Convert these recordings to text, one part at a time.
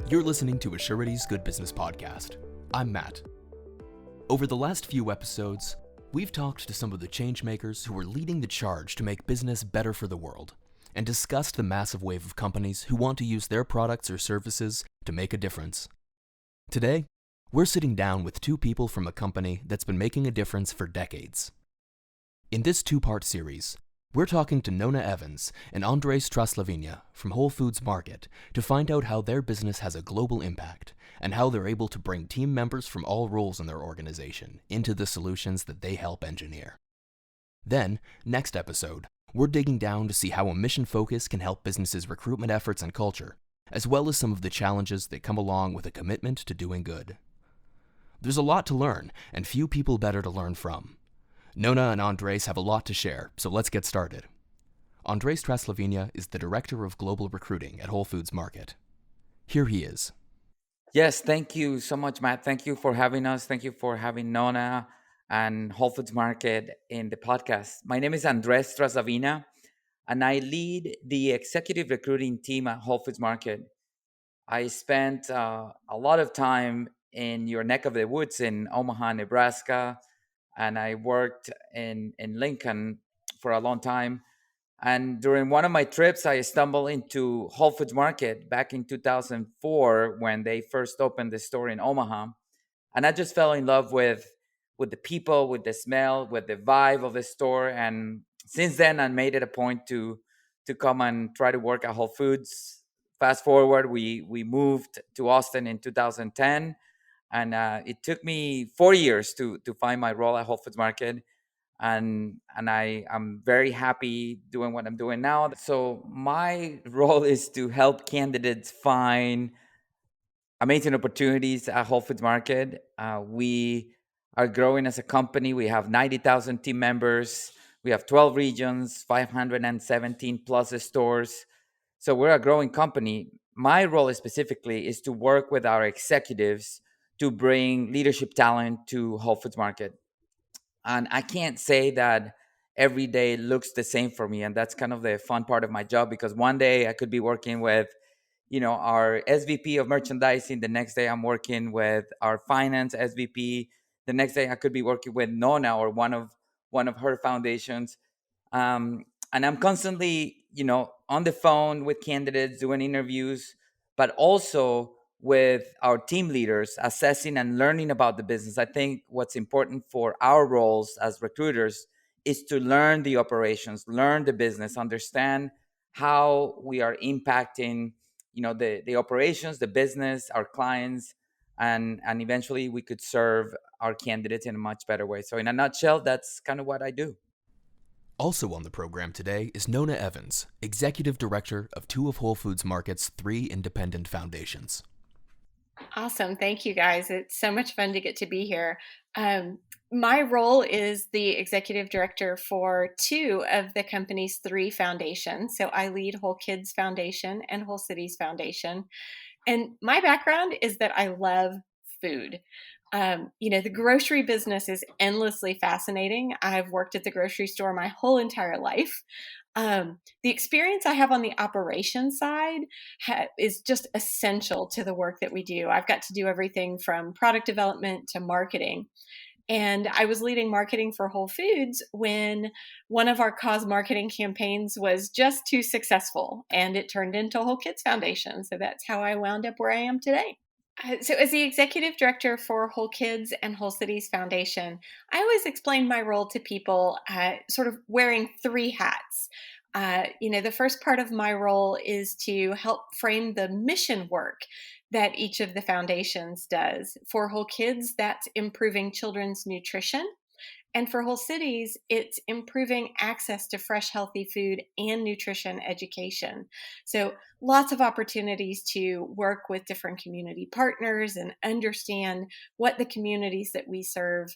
You're listening to Assurity's Good Business Podcast. I'm Matt. Over the last few episodes, we've talked to some of the changemakers who are leading the charge to make business better for the world, and discussed the massive wave of companies who want to use their products or services to make a difference. Today, we're sitting down with two people from a company that's been making a difference for decades. In this two-part series, we're talking to Nona Evans and Andres Traslavina from Whole Foods Market to find out how their business has a global impact and how they're able to bring team members from all roles in their organization into the solutions that they help engineer. Then, next episode, we're digging down to see how a mission focus can help businesses' recruitment efforts and culture, as well as some of the challenges that come along with a commitment to doing good. There's a lot to learn, and few people better to learn from. Nona and Andres have a lot to share, so let's get started. Andres Traslavina is the Director of Global Recruiting at Whole Foods Market. Here he is. Yes, thank you so much, Matt. Thank you for having us. Thank you for having Nona and Whole Foods Market in the podcast. My name is Andres Traslavina, and I lead the executive recruiting team at Whole Foods Market. I spent a lot of time in your neck of the woods in Omaha, Nebraska, and I worked in Lincoln for a long time. And during one of my trips, I stumbled into Whole Foods Market back in 2004 when they first opened the store in Omaha. And I just fell in love with the people, with the smell, with the vibe of the store. And since then, I made it a point to come and try to work at Whole Foods. Fast forward, we moved to Austin in 2010, and it took me 4 years to find my role at Whole Foods Market, and I'm very happy doing what I'm doing now. So my role is to help candidates find amazing opportunities at Whole Foods Market. We are growing as a company. We have 90,000 team members. We have 12 regions, 517 plus stores. So we're a growing company. My role specifically is to work with our executives to bring leadership talent to Whole Foods Market. And I can't say that every day looks the same for me. And that's kind of the fun part of my job, because one day I could be working with our SVP of merchandising. The next day I'm working with our finance SVP. The next day I could be working with Nona or one of her foundations. And I'm constantly, on the phone with candidates, doing interviews, but also with our team leaders, assessing and learning about the business. I think what's important for our roles as recruiters is to learn the operations, learn the business, understand how we are impacting, the operations, the business, our clients, and eventually we could serve our candidates in a much better way. So in a nutshell, that's kind of what I do. Also on the program today is Nona Evans, Executive Director of two of Whole Foods Market's 3 independent foundations. Awesome. Thank you, guys. It's so much fun to get to be here. My role is the executive director for 2 of the company's 3 foundations. So I lead Whole Kids Foundation and Whole Cities Foundation. And my background is that I love food. The grocery business is endlessly fascinating. I've worked at the grocery store my whole entire life. The experience I have on the operations side is just essential to the work that we do. I've got to do everything from product development to marketing. And I was leading marketing for Whole Foods when one of our cause marketing campaigns was just too successful and it turned into Whole Kids Foundation. So that's how I wound up where I am today. So, as the executive director for Whole Kids and Whole Cities Foundation, I always explain my role to people sort of wearing 3 hats. The first part of my role is to help frame the mission work that each of the foundations does. For Whole Kids, that's improving children's nutrition. And for Whole Cities, it's improving access to fresh, healthy food and nutrition education. So, lots of opportunities to work with different community partners and understand what the communities that we serve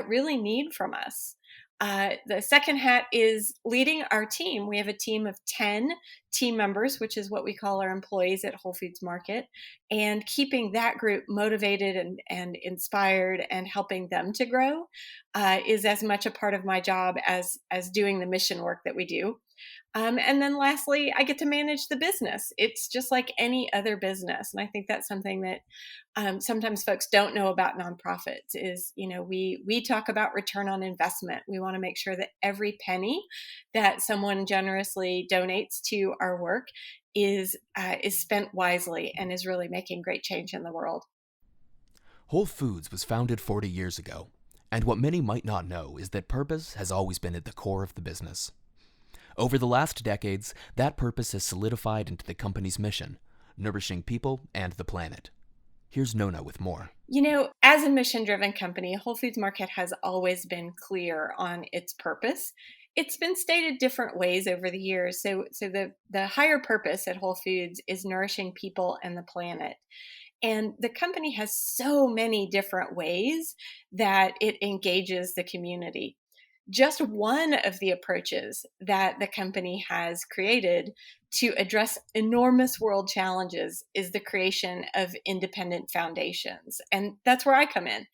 really need from us. The second hat is leading our team. We have a team of 10 team members, which is what we call our employees at Whole Foods Market, and keeping that group motivated and inspired and helping them to grow is as much a part of my job as doing the mission work that we do. And then lastly, I get to manage the business. It's just like any other business. And I think that's something that sometimes folks don't know about nonprofits is, we talk about return on investment. We want to make sure that every penny that someone generously donates to our work is spent wisely and is really making great change in the world. Whole Foods was founded 40 years ago, and what many might not know is that purpose has always been at the core of the business. Over the last decades, that purpose has solidified into the company's mission, nourishing people and the planet. Here's Nona with more. As a mission-driven company, Whole Foods Market has always been clear on its purpose. It's been stated different ways over the years. So the higher purpose at Whole Foods is nourishing people and the planet. And the company has so many different ways that it engages the community. Just one of the approaches that the company has created to address enormous world challenges is the creation of independent foundations. And that's where I come in.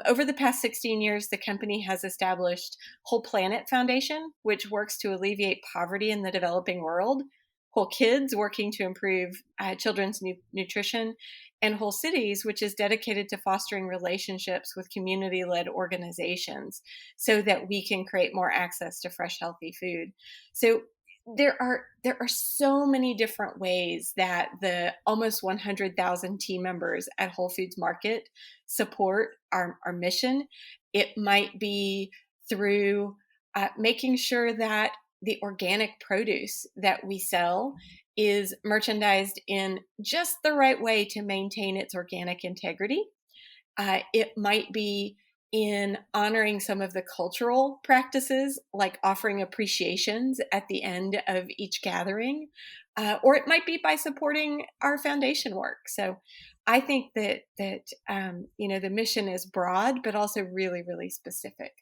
Over the past 16 years, the company has established Whole Planet Foundation, which works to alleviate poverty in the developing world, Whole Kids, working to improve children's nutrition, and Whole Cities, which is dedicated to fostering relationships with community-led organizations so that we can create more access to fresh, healthy food. So there are so many different ways that the almost 100,000 team members at Whole Foods Market support our mission. It might be through making sure that the organic produce that we sell is merchandised in just the right way to maintain its organic integrity. It might be in honoring some of the cultural practices, like offering appreciations at the end of each gathering, or it might be by supporting our foundation work. So I think that the mission is broad, but also really, really specific.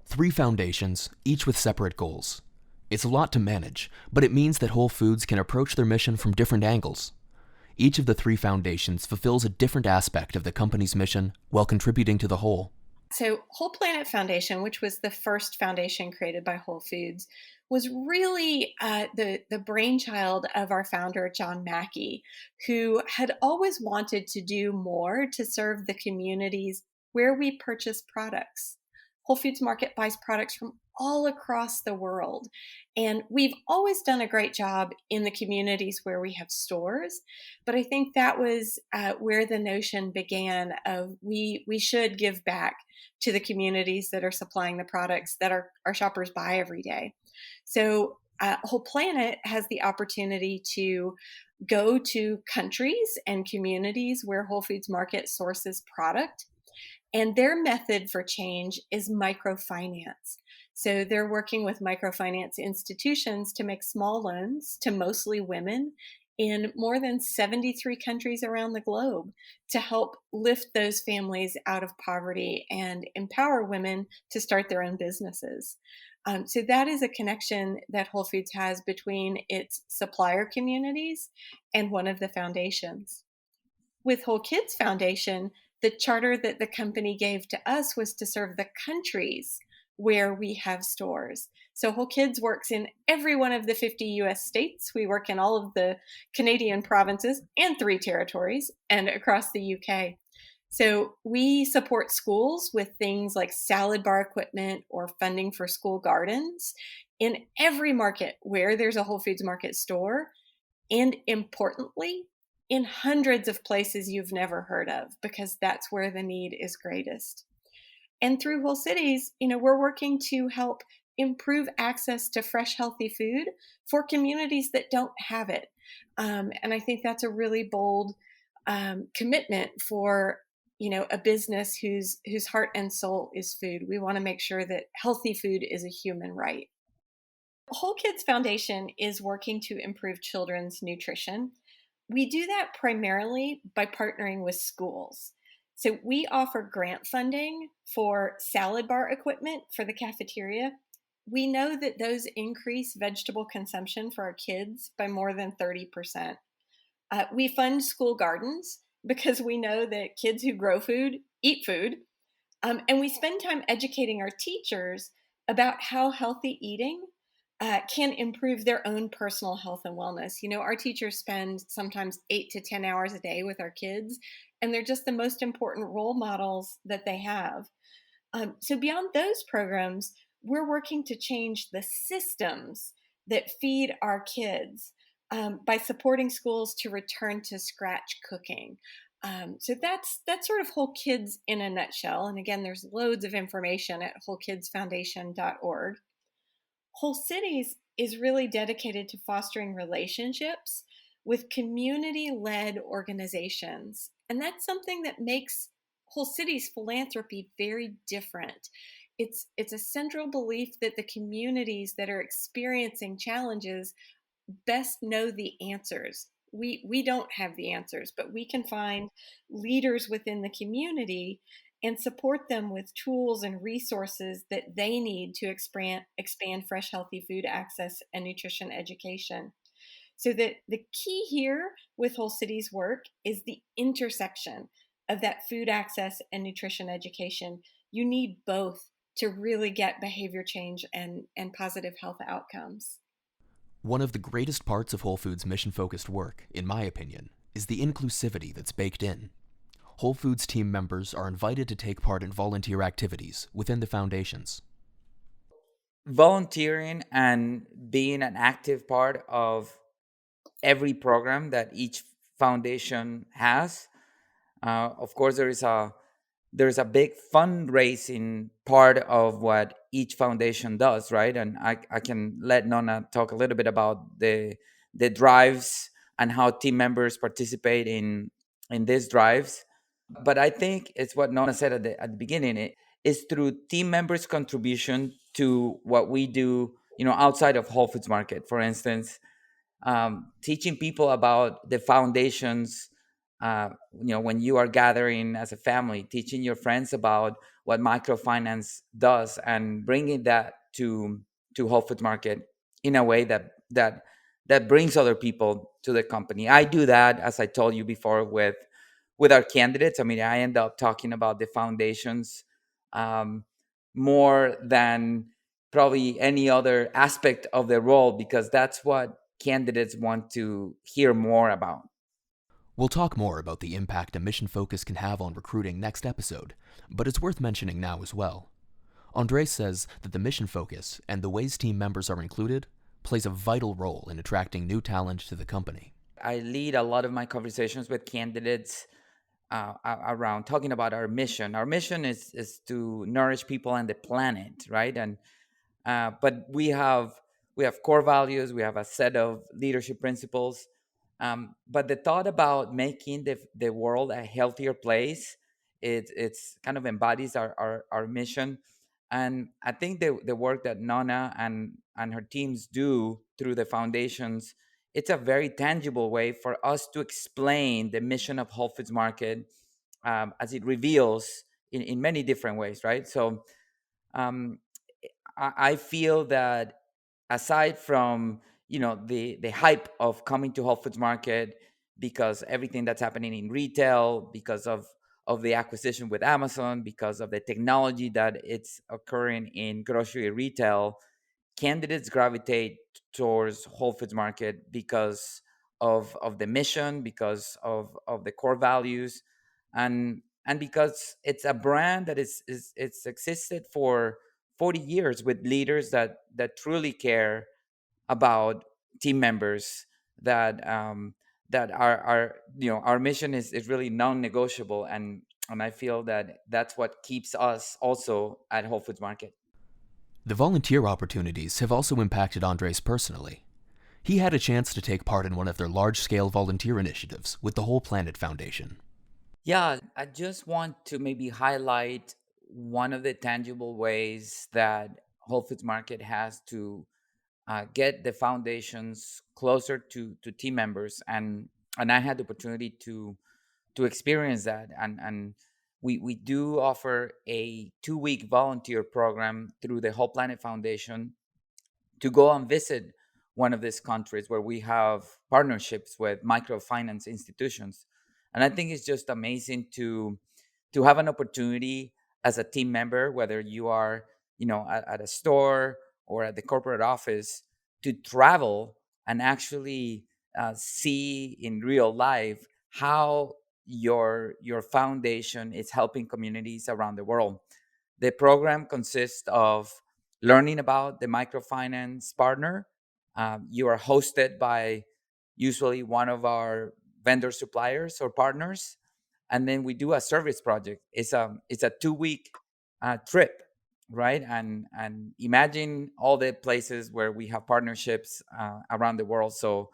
3 foundations, each with separate goals. It's a lot to manage, but it means that Whole Foods can approach their mission from different angles. Each of the 3 foundations fulfills a different aspect of the company's mission while contributing to the whole. So Whole Planet Foundation, which was the first foundation created by Whole Foods, was really the brainchild of our founder, John Mackey, who had always wanted to do more to serve the communities where we purchase products. Whole Foods Market buys products from all across the world. And we've always done a great job in the communities where we have stores. But I think that was where the notion began of we should give back to the communities that are supplying the products that our shoppers buy every day. So Whole Planet has the opportunity to go to countries and communities where Whole Foods Market sources product. And their method for change is microfinance. So they're working with microfinance institutions to make small loans to mostly women in more than 73 countries around the globe to help lift those families out of poverty and empower women to start their own businesses. So that is a connection that Whole Foods has between its supplier communities and one of the foundations. With Whole Kids Foundation, the charter that the company gave to us was to serve the countries where we have stores. So Whole Kids works in every one of the 50 US states. We work in all of the Canadian provinces and 3 territories and across the UK. So we support schools with things like salad bar equipment or funding for school gardens in every market where there's a Whole Foods Market store. And importantly, in hundreds of places you've never heard of, because that's where the need is greatest. And through Whole Cities, we're working to help improve access to fresh, healthy food for communities that don't have it. And I think that's a really bold commitment for a business whose heart and soul is food. We want to make sure that healthy food is a human right. Whole Kids Foundation is working to improve children's nutrition. We do that primarily by partnering with schools. So we offer grant funding for salad bar equipment for the cafeteria we know that those increase vegetable consumption for our kids by more than 30%. We fund school gardens because we know that kids who grow food eat food. And we spend time educating our teachers about how healthy eating can improve their own personal health and wellness. Our teachers spend sometimes 8 to 10 hours a day with our kids, and they're just the most important role models that they have. So, beyond those programs, we're working to change the systems that feed our kids by supporting schools to return to scratch cooking. So that's sort of Whole Kids in a nutshell. And again, there's loads of information at wholekidsfoundation.org. Whole Cities is really dedicated to fostering relationships with community led organizations. And that's something that makes Whole Cities philanthropy very different. It's a central belief that the communities that are experiencing challenges best know the answers. We don't have the answers, but we can find leaders within the community and support them with tools and resources that they need to expand fresh, healthy food access and nutrition education. So that the key here with Whole Cities work is the intersection of that food access and nutrition education. You need both to really get behavior change and positive health outcomes. One of the greatest parts of Whole Foods' mission focused work, in my opinion, is the inclusivity that's baked in. Whole Foods team members are invited to take part in volunteer activities within the foundations. Volunteering and being an active part of every program that each foundation has. Of course, there's a big fundraising part of what each foundation does, right? And I can let Nona talk a little bit about the drives and how team members participate in these drives. But I think it's what Nona said at the beginning. It is through team members' contribution to what we do, outside of Whole Foods Market. For instance, teaching people about the foundations. When you are gathering as a family, teaching your friends about what microfinance does, and bringing that to Whole Foods Market in a way that brings other people to the company. I do that, as I told you before, with our candidates. I mean, I end up talking about the foundations um, more than probably any other aspect of the role, because that's what candidates want to hear more about. We'll talk more about the impact a mission focus can have on recruiting next episode, but it's worth mentioning now as well. Andres says that the mission focus and the ways team members are included plays a vital role in attracting new talent to the company. I lead a lot of my conversations with candidates around talking about our mission. Our mission is to nourish people and the planet, right? And but we have core values. We have a set of leadership principles. But the thought about making the world a healthier place, it's kind of embodies our mission. And I think the work that Nona and her teams do through the foundations, it's a very tangible way for us to explain the mission of Whole Foods Market, as it reveals in many different ways, right? So um, I feel that, aside from the hype of coming to Whole Foods Market, because everything that's happening in retail, because of the acquisition with Amazon, because of the technology that it's occurring in grocery retail, candidates gravitate towards Whole Foods Market because of the mission, because of the core values, and because it's a brand that it's existed for 40 years, with leaders that truly care about team members, that are our mission is really non-negotiable, and I feel that that's what keeps us also at Whole Foods Market. The volunteer opportunities have also impacted Andres personally. He had a chance to take part in one of their large-scale volunteer initiatives with the Whole Planet Foundation. Yeah, I just want to maybe highlight one of the tangible ways that Whole Foods Market has to get the foundations closer to team members, and I had the opportunity to experience that, and we do offer a 2-week volunteer program through the Whole Planet Foundation to go and visit one of these countries where we have partnerships with microfinance institutions. And I think it's just amazing to have an opportunity as a team member, whether you are, at a store or at the corporate office, to travel and actually see in real life how your foundation is helping communities around the world. The program consists of learning about the microfinance partner. You are hosted by usually one of our vendor suppliers or partners, and then we do a service project. It's a 2-week trip, right? And imagine all the places where we have partnerships around the world. So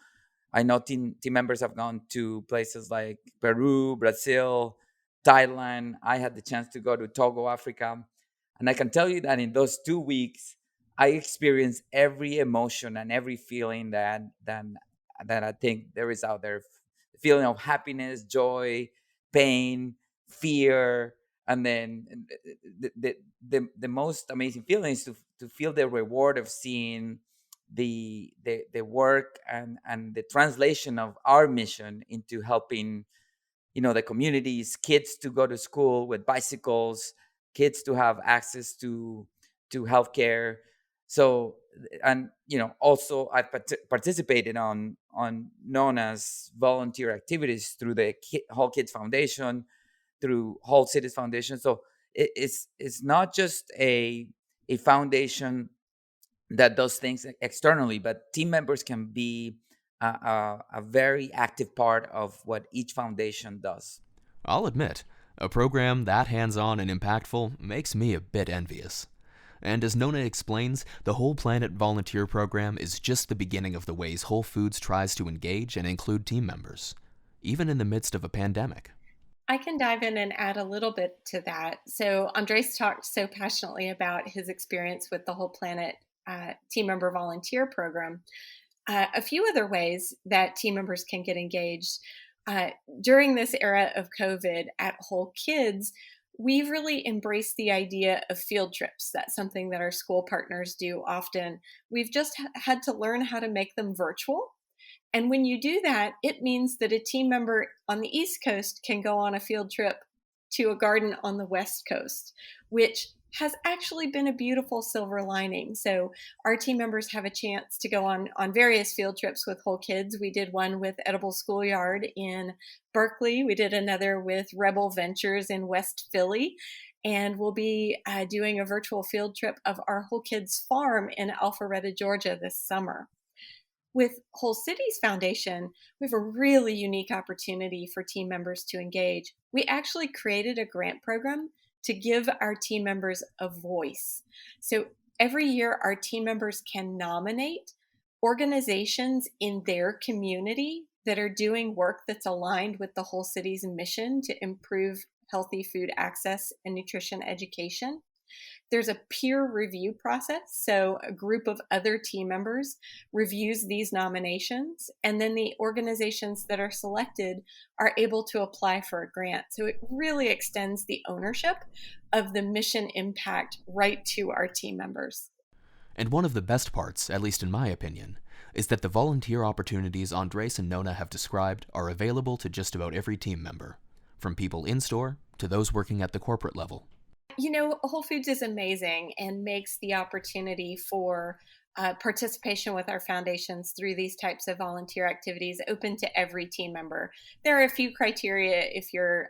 I know team members have gone to places like Peru, Brazil, Thailand. I had the chance to go to Togo, Africa. And I can tell you that in those 2 weeks, I experienced every emotion and every feeling that I think there is out there. The feeling of happiness, joy, pain, fear, and then the most amazing feeling is to feel the reward of seeing the work and the translation of our mission into helping the communities, kids to go to school with bicycles, kids to have access to healthcare. So, and also I participated on Nona's volunteer activities through the Whole Kids Foundation, through Whole Cities Foundation. So it's not just a foundation that does things externally, but team members can be a very active part of what each foundation does. I'll admit, a program that hands-on and impactful makes me a bit envious. And as Nona explains, the Whole Planet Volunteer Program is just the beginning of the ways Whole Foods tries to engage and include team members, even in the midst of a pandemic. I can dive in and add a little bit to that. So, Andres talked so passionately about his experience with the Whole Planet Team Member Volunteer Program. A few other ways that team members can get engaged. Uh, During this era of COVID at Whole Kids, we've really embraced the idea of field trips. That's something that our school partners do often. We've just had to learn how to make them virtual, and when you do that, it means that a team member on the East Coast can go on a field trip to a garden on the West Coast, which has actually been a beautiful silver lining. So our team members have a chance to go on various field trips with Whole Kids. We did one with Edible Schoolyard in Berkeley. We did another with Rebel Ventures in West Philly. And we'll be doing a virtual field trip of our Whole Kids farm in Alpharetta, Georgia this summer. With Whole Cities Foundation, we have a really unique opportunity for team members to engage. We actually created a grant program to give our team members a voice. So every year, our team members can nominate organizations in their community that are doing work that's aligned with the Whole Cities mission to improve healthy food access and nutrition education. There's a peer review process. So a group of other team members reviews these nominations, and then the organizations that are selected are able to apply for a grant. So it really extends the ownership of the mission impact right to our team members. And one of the best parts, at least in my opinion, is that the volunteer opportunities Andres and Nona have described are available to just about every team member, from people in-store to those working at the corporate level. Whole Foods is amazing and makes the opportunity for participation with our foundations through these types of volunteer activities open to every team member. There are a few criteria if you're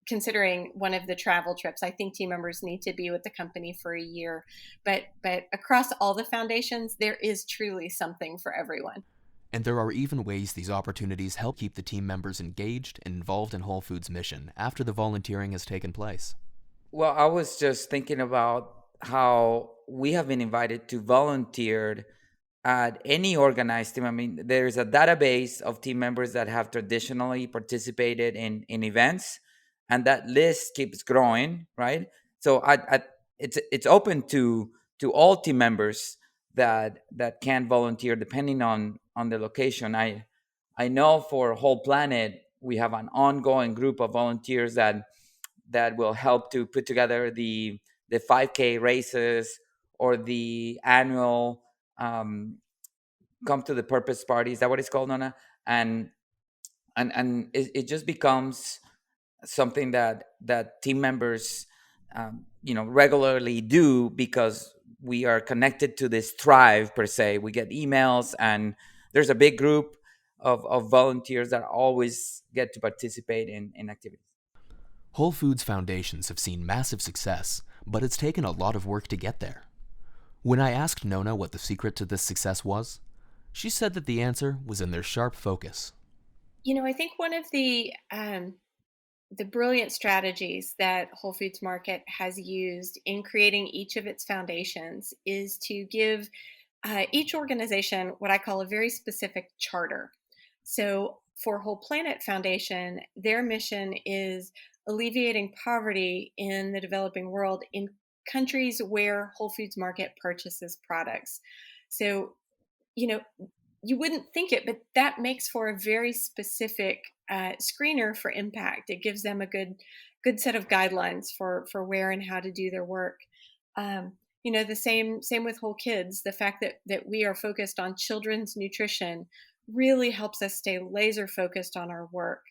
considering one of the travel trips. I think team members need to be with the company for a year, but across all the foundations, there is truly something for everyone. And there are even ways these opportunities help keep the team members engaged and involved in Whole Foods' mission after the volunteering has taken place. Well, I was just thinking about how we have been invited to volunteer at any organized team. I mean, there's a database of team members that have traditionally participated in events, and that list keeps growing, right? So it's open to all team members that can volunteer depending on the location. I know for Whole Planet we have an ongoing group of volunteers that that will help to put together the 5K races or the annual come to the purpose party. Is that what it's called, Nona? And it just becomes something that team members regularly do, because we are connected to this tribe per se. We get emails, and there's a big group of volunteers that always get to participate in activities. Whole Foods foundations have seen massive success, but it's taken a lot of work to get there. When I asked Nona what the secret to this success was, she said that the answer was in their sharp focus. I think one of the brilliant strategies that Whole Foods Market has used in creating each of its foundations is to give each organization what I call a very specific charter. So, for Whole Planet Foundation, their mission is alleviating poverty in the developing world in countries where Whole Foods Market purchases products. So, you know, you wouldn't think it, but that makes for a very specific screener for impact. It gives them a good set of guidelines for where and how to do their work. The same with Whole Kids. The fact that we are focused on children's nutrition really helps us stay laser focused on our work.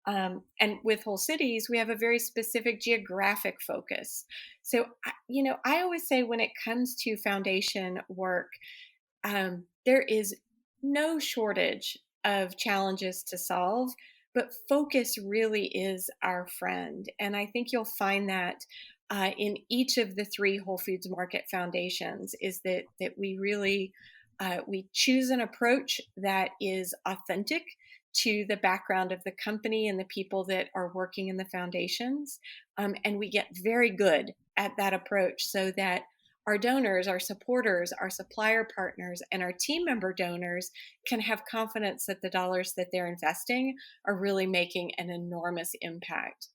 And with Whole Cities, we have a very specific geographic focus. So, I always say when it comes to foundation work, there is no shortage of challenges to solve, but focus really is our friend. And I think you'll find that in each of the three Whole Foods Market foundations is that we really we choose an approach that is authentic to the background of the company and the people that are working in the foundations. And we get very good at that approach so that our donors, our supporters, our supplier partners, and our team member donors can have confidence that the dollars that they're investing are really making an enormous impact.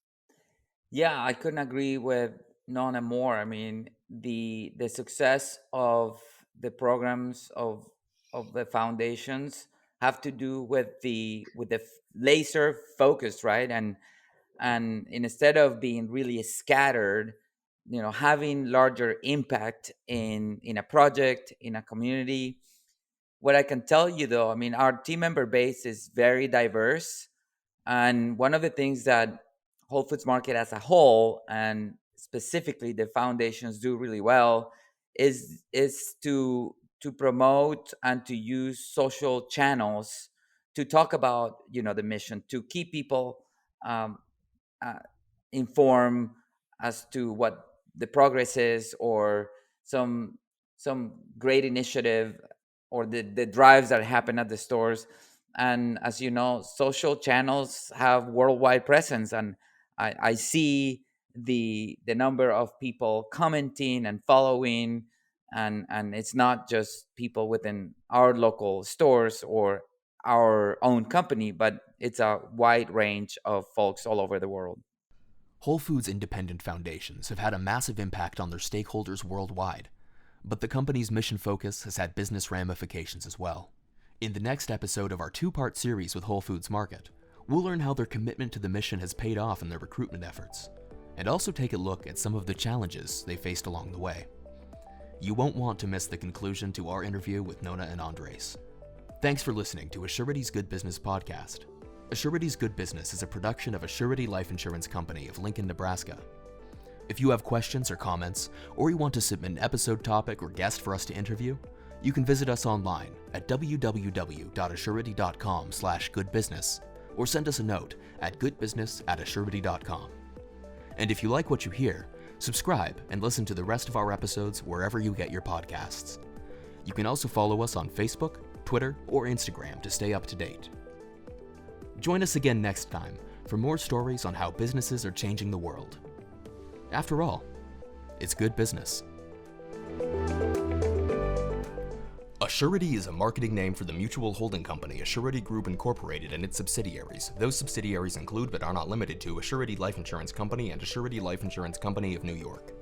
Yeah, I couldn't agree with Nona more. I mean, the success of the programs of the foundations have to do with the laser focus, right? And instead of being really scattered, having larger impact in a project, in a community. What I can tell you though, I mean, our team member base is very diverse, and one of the things that Whole Foods Market as a whole, and specifically the foundations, do really well is to promote and to use social channels to talk about the mission, to keep people um, uh, informed as to what the progress is, or some great initiative, or the drives that happen at the stores. And as you know, social channels have worldwide presence, and I see the number of people commenting and following, and it's not just people within our local stores or our own company, but it's a wide range of folks all over the world. Whole Foods independent foundations have had a massive impact on their stakeholders worldwide, but the company's mission focus has had business ramifications as well. In the next episode of our two-part series with Whole Foods Market, we'll learn how their commitment to the mission has paid off in their recruitment efforts, and also take a look at some of the challenges they faced along the way. You won't want to miss the conclusion to our interview with Nona and Andres. Thanks for listening to Assurity's Good Business podcast. Assurity's Good Business is a production of Assurity Life Insurance Company of Lincoln, Nebraska. If you have questions or comments, or you want to submit an episode topic or guest for us to interview, you can visit us online at www.assurity.com/goodbusiness, or send us a note at goodbusiness@assurity.com. And if you like what you hear, subscribe and listen to the rest of our episodes wherever you get your podcasts. You can also follow us on Facebook, Twitter, or Instagram to stay up to date. Join us again next time for more stories on how businesses are changing the world. After all, it's good business. Assurity is a marketing name for the mutual holding company Assurity Group Incorporated and its subsidiaries. Those subsidiaries include but are not limited to Assurity Life Insurance Company and Assurity Life Insurance Company of New York.